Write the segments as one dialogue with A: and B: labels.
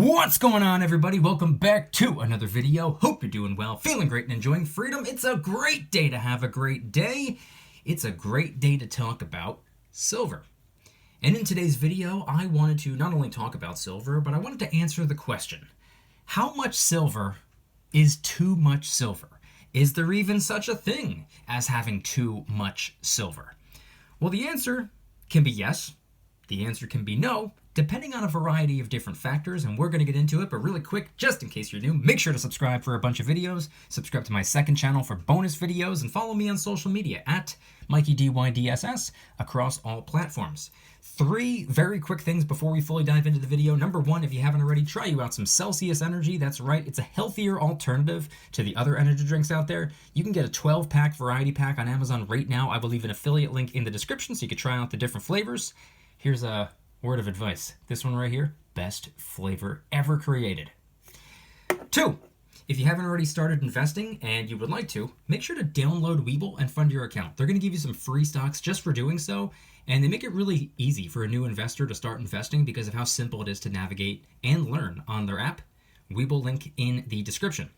A: What's going on, everybody? Welcome back to another video. Hope you're doing well, feeling great, and enjoying freedom. It's a great day to have a great day. It's a great day to talk about silver. And in today's video, I wanted to not only talk about silver, but I wanted to answer the question, how much silver is too much silver? Is there even such a thing as having too much silver? Well, the answer can be yes. The answer can be no, depending on a variety of different factors, and we're going to get into it. But really quick, just in case you're new, make sure to subscribe for a bunch of videos, subscribe to my second channel for bonus videos, and follow me on social media at Mykie DYDSS across all platforms. 3 very quick things before we fully dive into the video. Number 1, if you haven't already, try you out some Celsius Energy. That's right, it's a healthier alternative to the other energy drinks out there. You can get a 12-pack variety pack on Amazon right now. I will leave an affiliate link in the description so you can try out the different flavors. Here's a word of advice. This one right here, best flavor ever created. 2, if you haven't already started investing and you would like to, make sure to download Webull and fund your account. They're going to give you some free stocks just for doing so, and they make it really easy for a new investor to start investing because of how simple it is to navigate and learn on their app. Webull link in the description.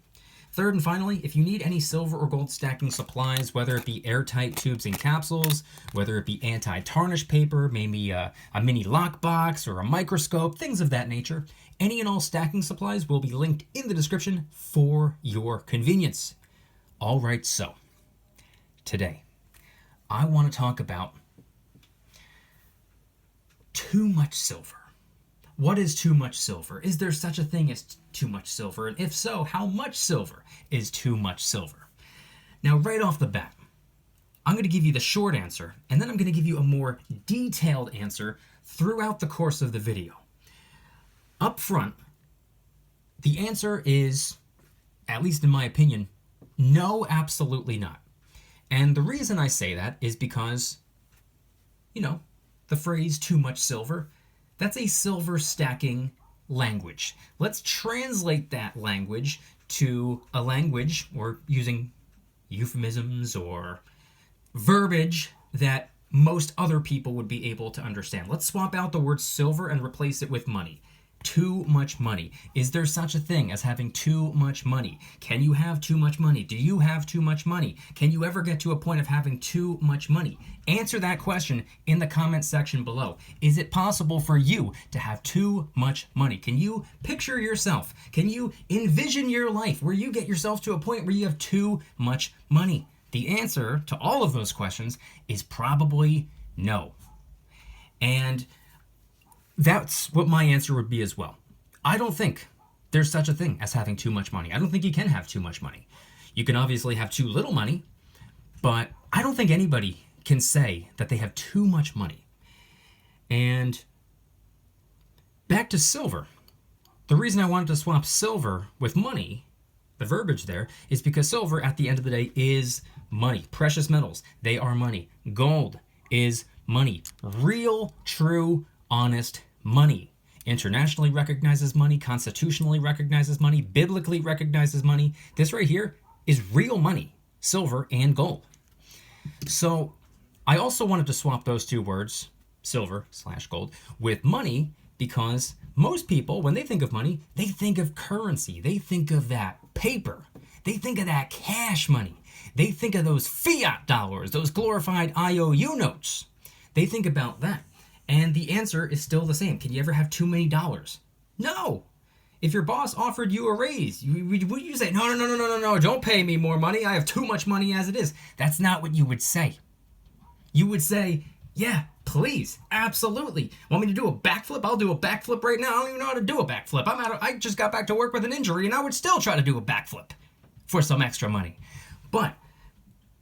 A: 3rd and finally, if you need any silver or gold stacking supplies, whether it be airtight tubes and capsules, whether it be anti-tarnish paper, maybe a mini lockbox or a microscope, things of that nature, any and all stacking supplies will be linked in the description for your convenience. All right, so today I want to talk about too much silver. What is too much silver? Is there such a thing as too much silver? And if so, how much silver is too much silver? Now, right off the bat, I'm going to give you the short answer, and then I'm going to give you a more detailed answer throughout the course of the video. Up front, the answer is, at least in my opinion, no, absolutely not. And the reason I say that is because, the phrase too much silver, that's a silver stacking language. Let's translate that language to a language, or using euphemisms or verbiage that most other people would be able to understand. Let's swap out the word silver and replace it with money. Too much money. Is there such a thing as having too much money? Can you have too much money? Do you have too much money? Can you ever get to a point of having too much money? Answer that question in the comment section below. Is it possible for you to have too much money? Can you picture yourself? Can you envision your life where you get yourself to a point where you have too much money? The answer to all of those questions is probably no. And that's what my answer would be as well. I don't think there's such a thing as having too much money. I don't think you can have too much money. You can obviously have too little money, but I don't think anybody can say that they have too much money. And back to silver. The reason I wanted to swap silver with money, the verbiage there, is because silver at the end of the day is money. Precious metals, they are money. Gold is money. Real, true, honest money. Internationally recognizes money, constitutionally recognizes money, biblically recognizes money. This right here is real money, silver and gold. So I also wanted to swap those two words, silver/gold, with money, because most people, when they think of money, they think of currency. They think of that paper. They think of that cash money. They think of those fiat dollars, those glorified IOU notes. They think about that. And the answer is still the same. Can you ever have too many dollars? No. If your boss offered you a raise, would you say, no, don't pay me more money. I have too much money as it is. That's not what you would say. You would say, yeah, please, absolutely. Want me to do a backflip? I'll do a backflip right now. I don't even know how to do a backflip. I just got back to work with an injury, and I would still try to do a backflip for some extra money. But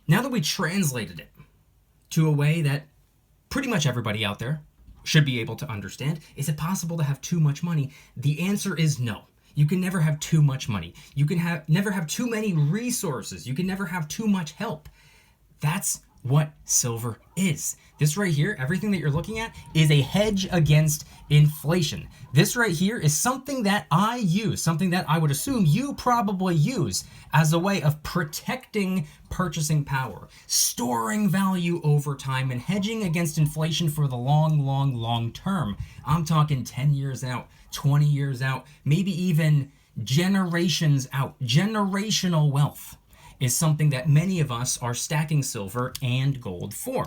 A: now that we translated it to a way that pretty much everybody out there should be able to understand, is it possible to have too much money? The answer is no. You can never have too much money. You can never have too many resources. You can never have too much help. That's what silver is. This right here, everything that you're looking at, is a hedge against inflation. This right here is something that I use, something that I would assume you probably use as a way of protecting purchasing power, storing value over time, and hedging against inflation for the long term. I'm talking 10 years out, 20 years out, maybe even generations out. Generational wealth is something that many of us are stacking silver and gold for.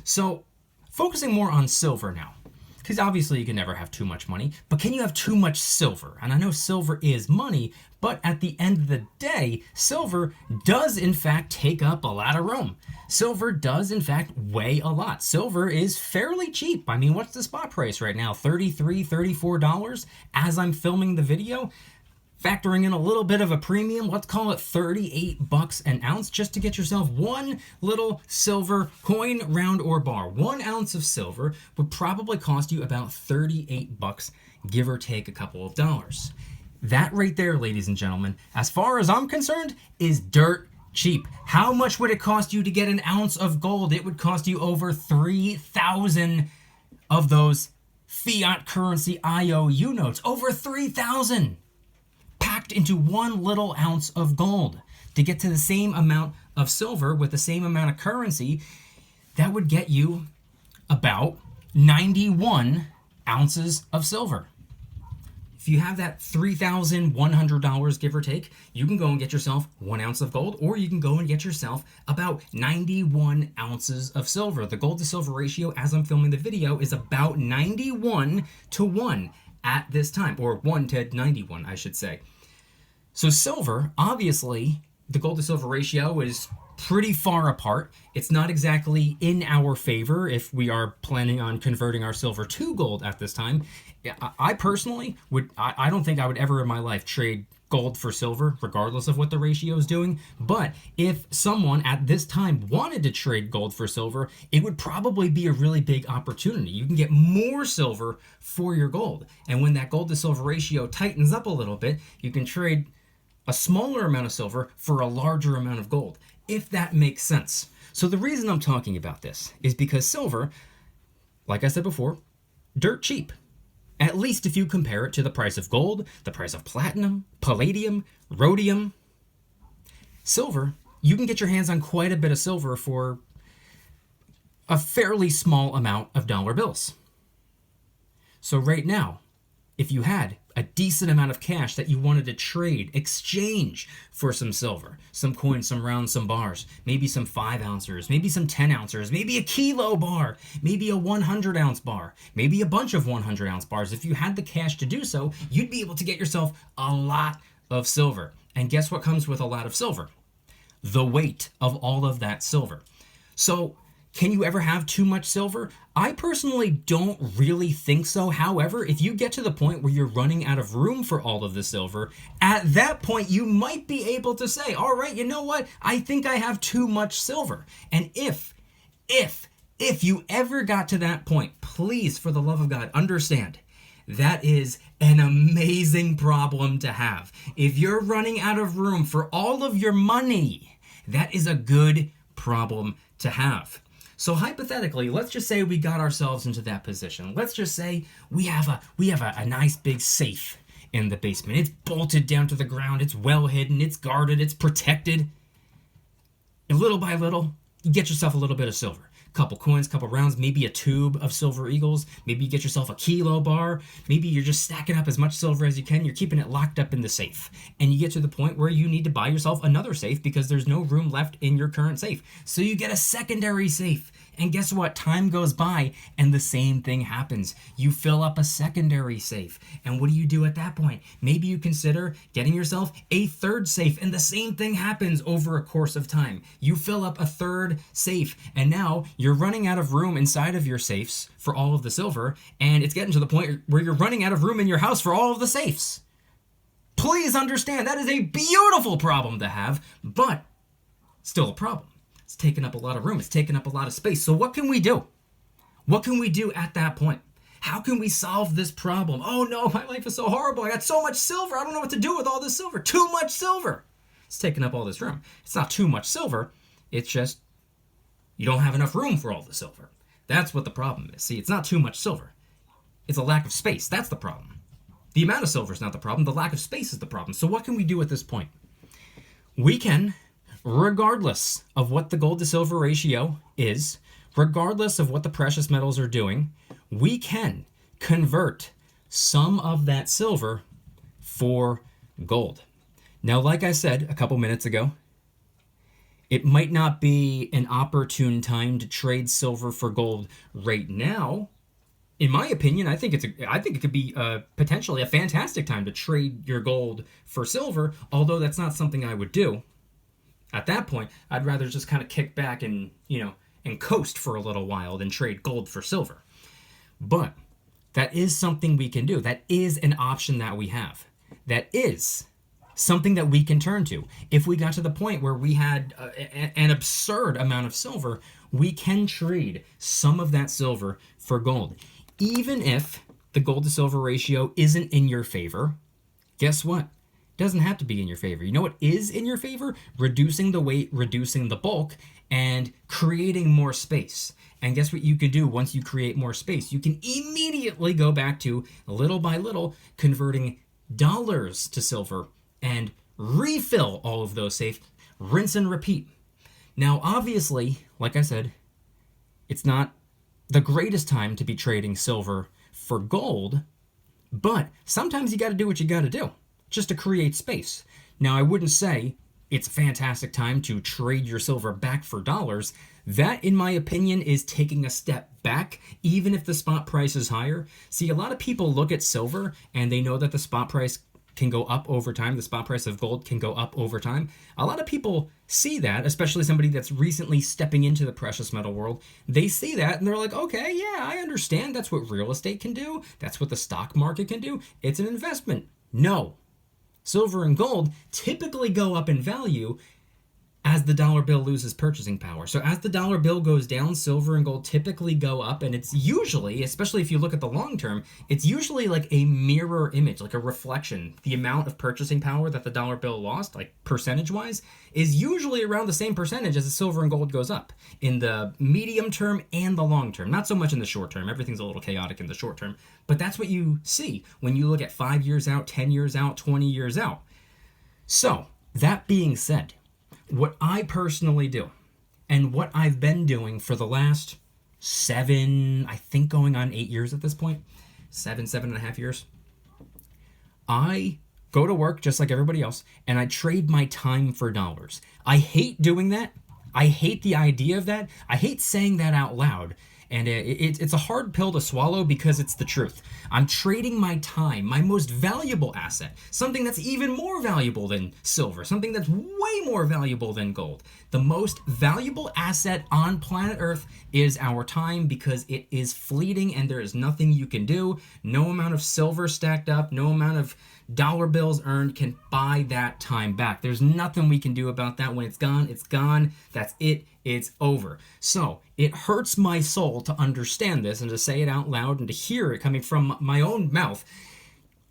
A: So focusing more on silver now, because obviously you can never have too much money, but can you have too much silver? And I know silver is money, but at the end of the day, silver does in fact take up a lot of room. Silver does in fact weigh a lot. Silver is fairly cheap. I mean, what's the spot price right now? $33, $34 as I'm filming the video. Factoring in a little bit of a premium, let's call it $38 an ounce just to get yourself one little silver coin, round or bar. 1 ounce of silver would probably cost you about $38, give or take a couple of dollars. That right there, ladies and gentlemen, as far as I'm concerned, is dirt cheap. How much would it cost you to get an ounce of gold? It would cost you over 3,000 of those fiat currency IOU notes. Over 3,000 packed into one little ounce of gold. To get to the same amount of silver with the same amount of currency, that would get you about 91 ounces of silver. If you have that $3,100, give or take, you can go and get yourself 1 ounce of gold, or you can go and get yourself about 91 ounces of silver. The gold to silver ratio, as I'm filming the video, is about 91 to 1 at this time, or 1 to 91, I should say. So silver, obviously, the gold to silver ratio is pretty far apart. It's not exactly in our favor if we are planning on converting our silver to gold at this time. I personally I don't think I would ever in my life trade gold for silver, regardless of what the ratio is doing. But if someone at this time wanted to trade gold for silver, it would probably be a really big opportunity. You can get more silver for your gold. And when that gold to silver ratio tightens up a little bit, you can trade a smaller amount of silver for a larger amount of gold, if that makes sense. So the reason I'm talking about this is because silver, like I said before, dirt cheap. At least if you compare it to the price of gold, the price of platinum, palladium, rhodium. Silver, you can get your hands on quite a bit of silver for a fairly small amount of dollar bills. So right now, if you had a decent amount of cash that you wanted to trade, exchange for some silver, some coins, some rounds, some bars, maybe some 5 ounces, maybe some 10 ounces, maybe a kilo bar, maybe a 100 ounce bar, maybe a bunch of 100 ounce bars. If you had the cash to do so, you'd be able to get yourself a lot of silver. And guess what comes with a lot of silver? The weight of all of that silver. So can you ever have too much silver? I personally don't really think so. However, if you get to the point where you're running out of room for all of the silver, at that point you might be able to say, all right, you know what? I think I have too much silver. And if you ever got to that point, please, for the love of God, understand that is an amazing problem to have. If you're running out of room for all of your money, that is a good problem to have. So hypothetically, let's just say we got ourselves into that position. Let's just say we have a nice big safe in the basement. It's bolted down to the ground. It's well hidden. It's guarded. It's protected. And little by little, you get yourself a little bit of silver. Couple coins, couple rounds, maybe a tube of silver eagles. Maybe you get yourself a kilo bar. Maybe you're just stacking up as much silver as you can. You're keeping it locked up in the safe. And you get to the point where you need to buy yourself another safe because there's no room left in your current safe. So you get a secondary safe. And guess what? Time goes by and the same thing happens. You fill up a secondary safe. And what do you do at that point? Maybe you consider getting yourself a third safe, and the same thing happens over a course of time. You fill up a third safe, and now you're running out of room inside of your safes for all of the silver, and it's getting to the point where you're running out of room in your house for all of the safes. Please understand, that is a beautiful problem to have, but still a problem. It's taking up a lot of room. It's taking up a lot of space. So what can we do? What can we do at that point? How can we solve this problem? Oh no, my life is so horrible. I got so much silver. I don't know what to do with all this silver. Too much silver. It's taking up all this room. It's not too much silver. It's just you don't have enough room for all the silver. That's what the problem is. See, it's not too much silver. It's a lack of space. That's the problem. The amount of silver is not the problem. The lack of space is the problem. So what can we do at this point? We can, regardless of what the gold to silver ratio is, regardless of what the precious metals are doing, we can convert some of that silver for gold. Now, like I said a couple minutes ago, it might not be an opportune time to trade silver for gold right now. In my opinion, I think it could be potentially a fantastic time to trade your gold for silver, although that's not something I would do. At that point, I'd rather just kind of kick back and, and coast for a little while than trade gold for silver. But that is something we can do. That is an option that we have. That is something that we can turn to. If we got to the point where we had an absurd amount of silver, we can trade some of that silver for gold. Even if the gold to silver ratio isn't in your favor, guess what? It doesn't have to be in your favor. You know what is in your favor? Reducing the weight, reducing the bulk, and creating more space. And guess what you can do once you create more space? You can immediately go back to, little by little, converting dollars to silver and refill all of those safe, rinse and repeat. Now, obviously, like I said, it's not the greatest time to be trading silver for gold, but sometimes you got to do what you got to do just to create space. Now, I wouldn't say it's a fantastic time to trade your silver back for dollars. That, in my opinion, is taking a step back, even if the spot price is higher. See, a lot of people look at silver and they know that the spot price can go up over time. The spot price of gold can go up over time. A lot of people see that, especially somebody that's recently stepping into the precious metal world. They see that and they're like, okay, yeah, I understand. That's what real estate can do. That's what the stock market can do. It's an investment. No. Silver and gold typically go up in value as the dollar bill loses purchasing power. So as the dollar bill goes down, silver and gold typically go up, and it's usually, especially if you look at the long term, it's usually like a mirror image, like a reflection. The amount of purchasing power that the dollar bill lost, like percentage-wise, is usually around the same percentage as the silver and gold goes up in the medium term and the long term. Not so much in the short term. Everything's a little chaotic in the short term, but that's what you see when you look at 5 years out, 10 years out, 20 years out. So, that being said, what I personally do, and what I've been doing for the last 7, I think going on 8 years at this point, 7.5 years, I go to work just like everybody else, and I trade my time for dollars. I hate doing that. I hate the idea of that. I hate saying that out loud. And it's a hard pill to swallow because it's the truth. I'm trading my time, my most valuable asset, something that's even more valuable than silver, something that's way more valuable than gold. The most valuable asset on planet Earth is our time because it is fleeting and there is nothing you can do. No amount of silver stacked up, no amount of dollar bills earned can buy that time back. There's nothing we can do about that. When it's gone, it's gone. That's it. It's over. So it hurts my soul to understand this and to say it out loud and to hear it coming from my own mouth.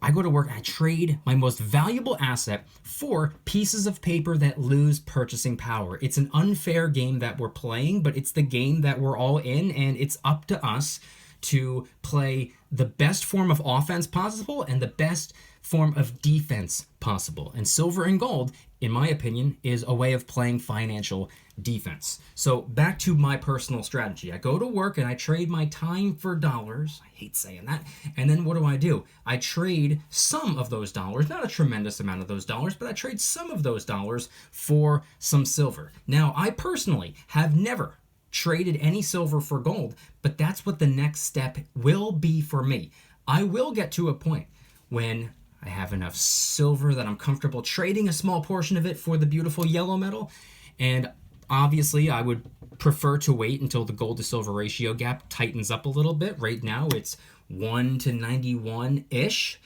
A: I go to work and I trade my most valuable asset for pieces of paper that lose purchasing power. It's an unfair game that we're playing, but it's the game that we're all in, and it's up to us to play the best form of offense possible and the best form of defense possible. And silver and gold, in my opinion, is a way of playing financial defense. So back to my personal strategy. I go to work and I trade my time for dollars. I hate saying that. And then what do? I trade some of those dollars, not a tremendous amount of those dollars, but I trade some of those dollars for some silver. Now, I personally have never traded any silver for gold, but that's what the next step will be for me. I will get to a point when I have enough silver that I'm comfortable trading a small portion of it for the beautiful yellow metal. And obviously, I would prefer to wait until the gold to silver ratio gap tightens up a little bit. Right now, it's 1 to 91-ish,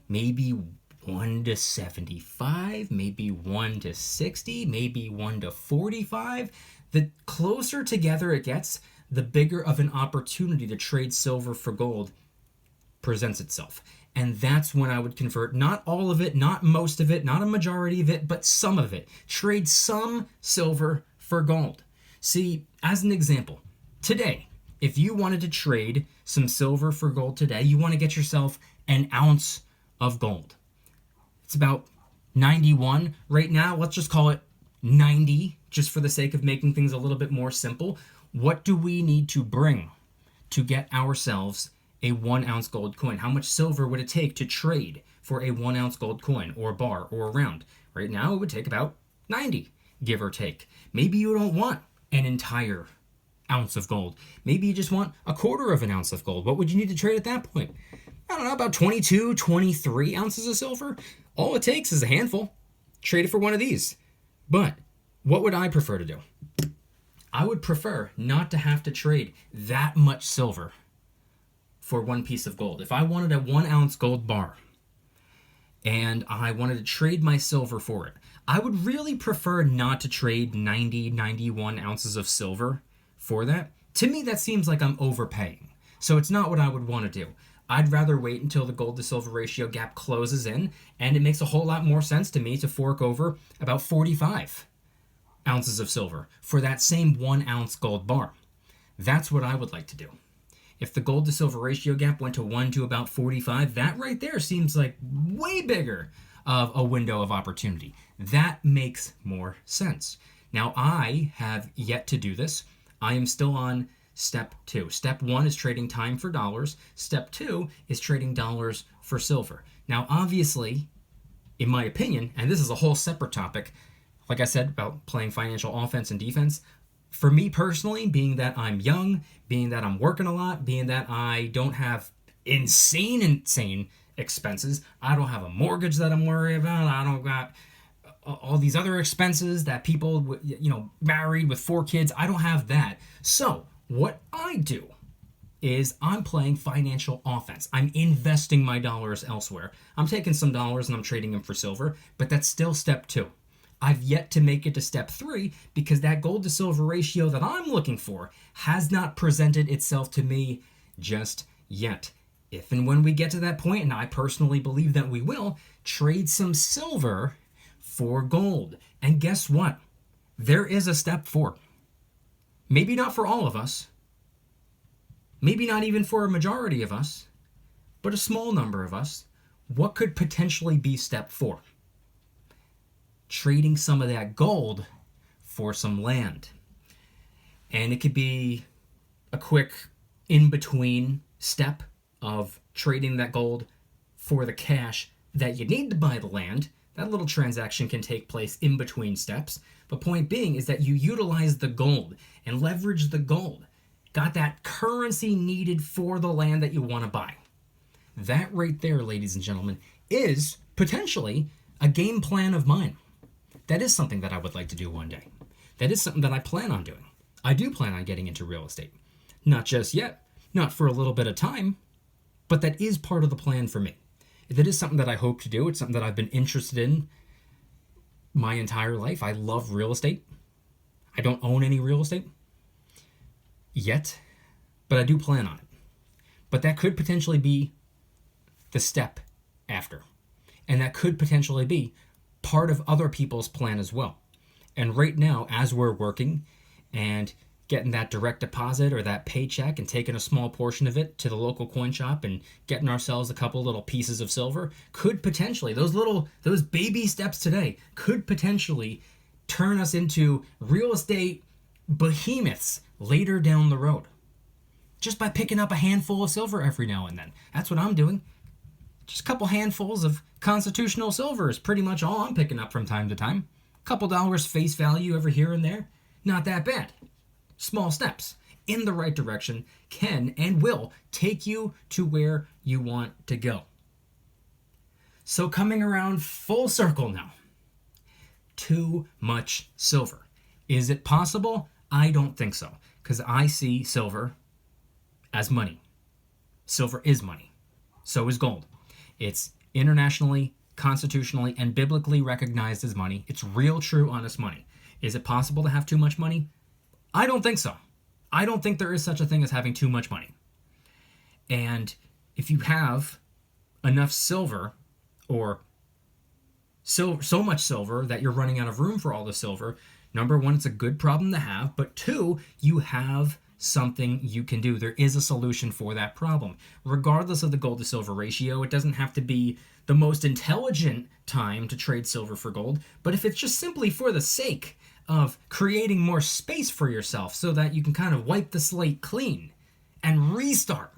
A: maybe 1 to 75, maybe 1 to 60, maybe 1 to 45. The closer together it gets, the bigger of an opportunity to trade silver for gold presents itself. And that's when I would convert not all of it, not most of it, not a majority of it, but some of it. Trade some silver for gold. See, as an example, today, if you wanted to trade some silver for gold today, you want to get yourself an ounce of gold. It's about 91 right now. Let's just call it 90, just for the sake of making things a little bit more simple. What do we need to bring to get ourselves a 1 ounce gold coin? How much silver would it take to trade for a 1 ounce gold coin or bar or round? Right now, it would take about 90, give or take. Maybe you don't want an entire ounce of gold. Maybe you just want a quarter of an ounce of gold. What would you need to trade at that point? I don't know, about 22, 23 ounces of silver. All it takes is a handful. Trade it for one of these. But what would I prefer to do? I would prefer not to have to trade that much silver for one piece of gold. If I wanted a 1 ounce gold bar and I wanted to trade my silver for it, I would really prefer not to trade 90, 91 ounces of silver for that. To me, that seems like I'm overpaying. So it's not what I would want to do. I'd rather wait until the gold to silver ratio gap closes in, and it makes a whole lot more sense to me to fork over about 45 ounces of silver for that same 1 ounce gold bar. That's what I would like to do. If the gold to silver ratio gap went to 1 to about 45, that right there seems like way bigger of a window of opportunity. That makes more sense. Now, I have yet to do this. I am still on step 2. Step 1 is trading time for dollars. Step 2 is trading dollars for silver. Now, obviously, in my opinion, and this is a whole separate topic, like I said, about playing financial offense and defense, for me personally, being that I'm young, being that I'm working a lot, being that I don't have insane expenses, I don't have a mortgage that I'm worried about, I don't got all these other expenses that people, married with 4 kids, I don't have that. So what I do is I'm playing financial offense. I'm investing my dollars elsewhere. I'm taking some dollars and I'm trading them for silver, but that's still step 2. I've yet to make it to step 3 because that gold to silver ratio that I'm looking for has not presented itself to me just yet. If and when we get to that point, and I personally believe that we will, trade some silver for gold. And guess what? There is a step 4. Maybe not for all of us. Maybe not even for a majority of us, but a small number of us. What could potentially be step 4? Trading some of that gold for some land. And it could be a quick in-between step of trading that gold for the cash that you need to buy the land. That little transaction can take place in between steps. But point being is that you utilize the gold and leverage the gold. Got that currency needed for the land that you want to buy. That right there, ladies and gentlemen, is potentially a game plan of mine. That is something that I would like to do one day. That is something that I plan on doing. I do plan on getting into real estate. Not just yet, not for a little bit of time, but that is part of the plan for me. That is something that I hope to do. It's something that I've been interested in my entire life. I love real estate. I don't own any real estate yet, but I do plan on it. But that could potentially be the step after. And that could potentially be part of other people's plan as well. And right now, as we're working and getting that direct deposit or that paycheck and taking a small portion of it to the local coin shop and getting ourselves a couple little pieces of silver, could potentially, those baby steps today could potentially turn us into real estate behemoths later down the road. Just by picking up a handful of silver every now and then. That's what I'm doing. Just a couple handfuls of constitutional silver is pretty much all I'm picking up from time to time. A couple dollars face value over here and there. Not that bad. Small steps in the right direction can and will take you to where you want to go. So coming around full circle now. Too much silver. Is it possible? I don't think so. Because I see silver as money. Silver is money. So is gold. It's internationally, constitutionally, and biblically recognized as money. It's real, true, honest money. Is it possible to have too much money? I don't think so. I don't think there is such a thing as having too much money. And if you have enough silver, or so much silver that you're running out of room for all the silver, number one, it's a good problem to have, but 2, you have something you can do. There is a solution for that problem. Regardless of the gold to silver ratio, it doesn't have to be the most intelligent time to trade silver for gold, but if it's just simply for the sake of creating more space for yourself so that you can kind of wipe the slate clean and restart,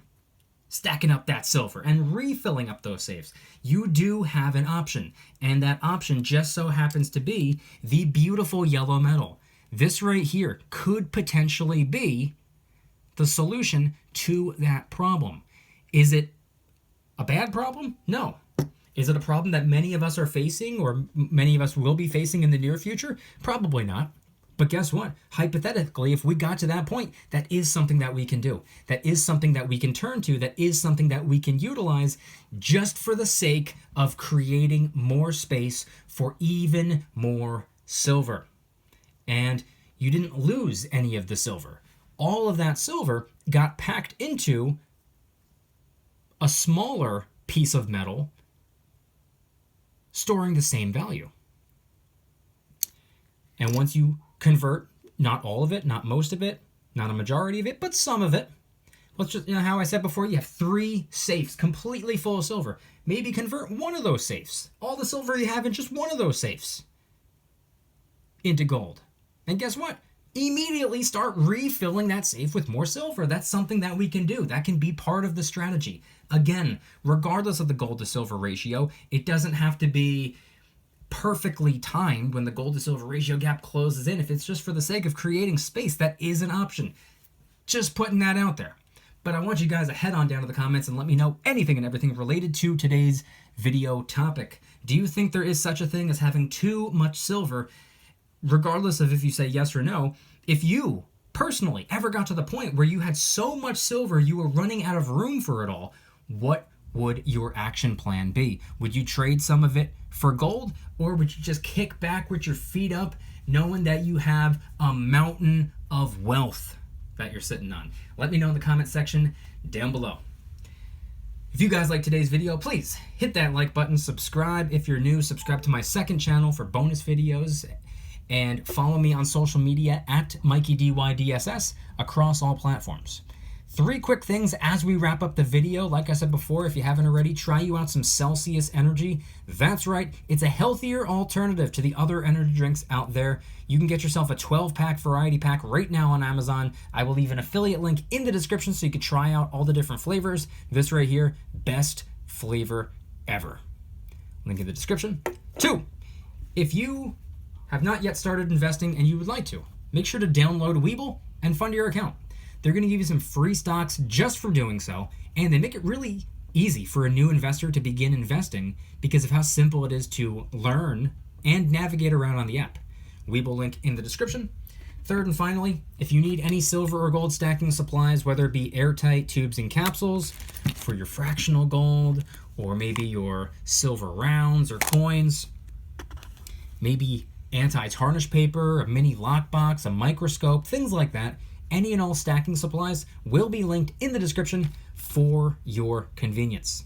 A: stacking up that silver and refilling up those safes, you do have an option. And that option just so happens to be the beautiful yellow metal. This right here could potentially be the solution to that problem. Is it a bad problem? No. Is it a problem that many of us are facing or many of us will be facing in the near future? Probably not. But guess what? Hypothetically, if we got to that point, that is something that we can do. That is something that we can turn to. That is something that we can utilize just for the sake of creating more space for even more silver. And you didn't lose any of the silver. All of that silver got packed into a smaller piece of metal storing the same value. And once you convert, not all of it, not most of it, not a majority of it, but some of it. Let's just, how I said before, you have 3 safes completely full of silver. Maybe convert one of those safes, all the silver you have in just one of those safes, into gold. And guess what? Immediately start refilling that safe with more silver. That's something that we can do. That can be part of the strategy. Again, regardless of the gold to silver ratio, it doesn't have to be perfectly timed when the gold to silver ratio gap closes in. If it's just for the sake of creating space, that is an option. Just putting that out there. But I want you guys to head on down to the comments and let me know anything and everything related to today's video topic. Do you think there is such a thing as having too much silver? Regardless of if you say yes or no, if you personally ever got to the point where you had so much silver you were running out of room for it all, what would your action plan be? Would you trade some of it for gold, or would you just kick back with your feet up knowing that you have a mountain of wealth that you're sitting on? Let me know in the comment section down below. If you guys like today's video, please hit that like button, subscribe if you're new, subscribe to my second channel for bonus videos, and follow me on social media at Mykie DYDSS across all platforms. 3 quick things as we wrap up the video. Like I said before, if you haven't already, try you out some Celsius Energy. That's right, it's a healthier alternative to the other energy drinks out there. You can get yourself a 12-pack variety pack right now on Amazon. I will leave an affiliate link in the description so you can try out all the different flavors. This right here, best flavor ever. Link in the description. 2, if you have not yet started investing and you would like to, make sure to download Webull and fund your account. They're going to give you some free stocks just for doing so, and they make it really easy for a new investor to begin investing because of how simple it is to learn and navigate around on the app. Webull link in the description. 3rd and finally, if you need any silver or gold stacking supplies, whether it be airtight tubes and capsules for your fractional gold, or maybe your silver rounds or coins, maybe anti-tarnish paper, a mini lockbox, a microscope, things like that, any and all stacking supplies will be linked in the description for your convenience.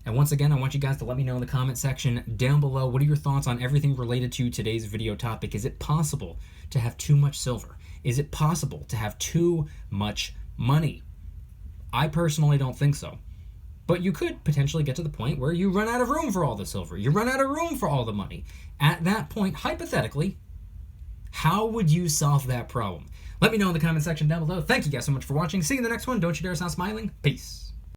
A: And once again, I want you guys to let me know in the comment section down below, what are your thoughts on everything related to today's video topic? Is it possible to have too much silver? Is it possible to have too much money? I personally don't think so. But you could potentially get to the point where you run out of room for all the silver. You run out of room for all the money. At that point, hypothetically, how would you solve that problem? Let me know in the comment section down below. Thank you guys so much for watching. See you in the next one. Don't you dare stop smiling. Peace.